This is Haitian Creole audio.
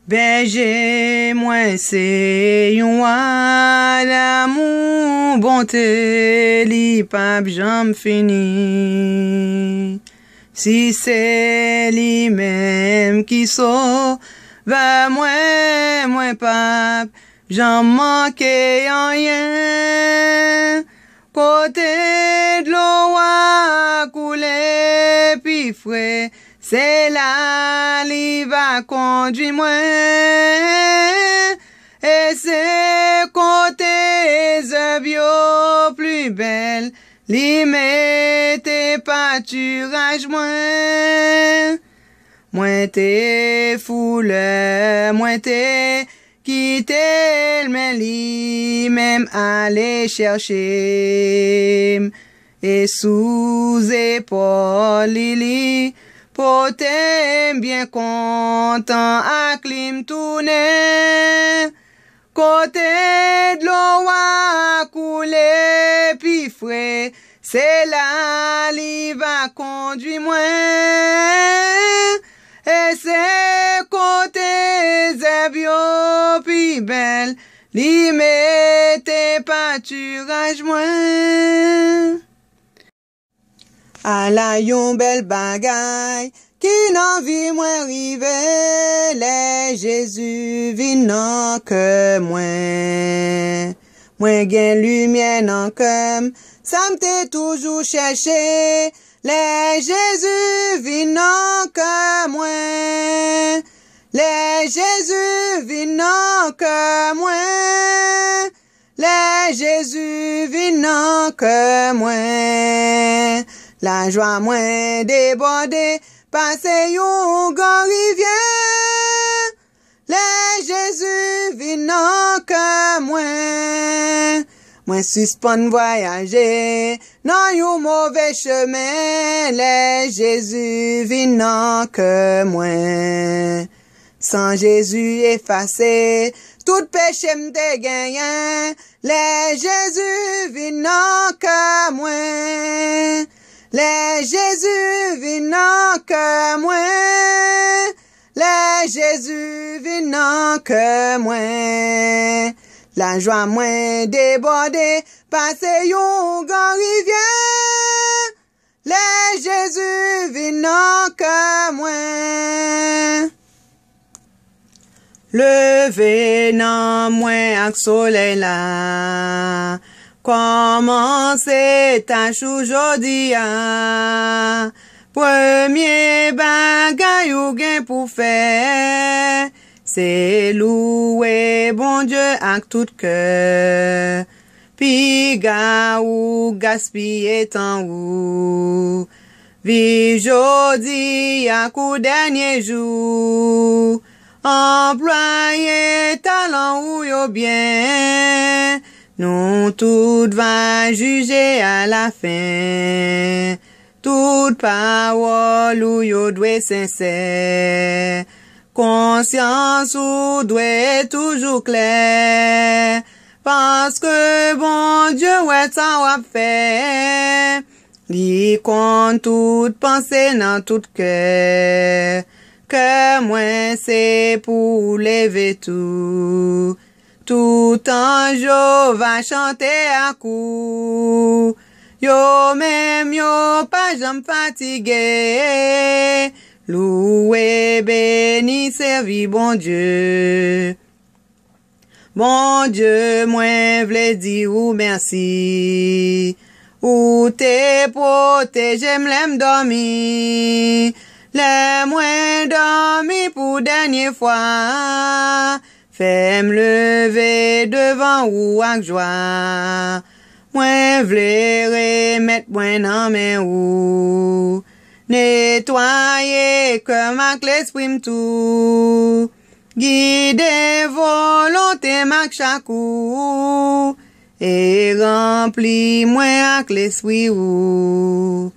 Berger, moi c'est yon roi d'amour, bonté, li pap jam fini. Si c'est li même qui sauve, moi pap, j'en manque rien. Côté de l'eau a coulé, puis frais, c'est là li va conduire moi. Et c'est côté bio plus belle, li mette pâturage moi. Moi t'es foule, moi t'es quitter mais li même aller chercher. Et sous épaule li pote bien content à clim tourner. Côté de l'eau a coulé puis frais, c'est là li va conduire moi. Et c'est côté zébio puis belle, li mette pâturage moi. A la yon bel bagay, qui n'en vit moins rive, les Jésus vin nan que moi. Moi gen lumière nan kem, ça m'te toujours cherché, les Jésus vin nan que moi. Les Jésus vin nan que moi. Les Jésus vin nan que moi. La joie moins débordée, passe yon grand rivière. Les Jésus vin nan que moi. Moi suspend voyager, nan yon mauvais chemin. Les Jésus vin nan que moi. Sans Jésus effacé, tout péché m'te gagné. Les Jésus vin nan que moi. Les Jésus vin nan que moi. Les Jésus vin nan que moi. La joie moins débordée, passe yon grand rivière. Les Jésus vin nan que moi. Levé nan moi ak soleil la. Commencez tâche aujourd'hui a. Premier bagay ou gen pou faire, c'est louer bon Dieu ak tout cœur. Pi ga ou gaspiller temps ou. Vi jodi ak ou dernier jour. Employé talent ou yo bien. Nous tout va juger à la fin. Toute parole ou yo dwe sincère. Conscience ou dwe toujours clair. Parce que bon Dieu ouais ça va faire. Li compte toute pensée dans tout cœur. Que moi c'est pour lever tout. Tout ange va chanter à coup. Yo même yo pas jamais fatigué. Loué, béni, servi bon Dieu. Bon Dieu, moi v'le dire ou merci. Ou te protégé m'l'aime dormi. Le moins dormi pour dernière fois. Fais me lever devant ou ak joie. Moi v'le remettre moi nan men ou. Nettoyer comme ak l'esprit m'tou. Guider volonté mak chakou. Et rempli moi ak l'esprit ou.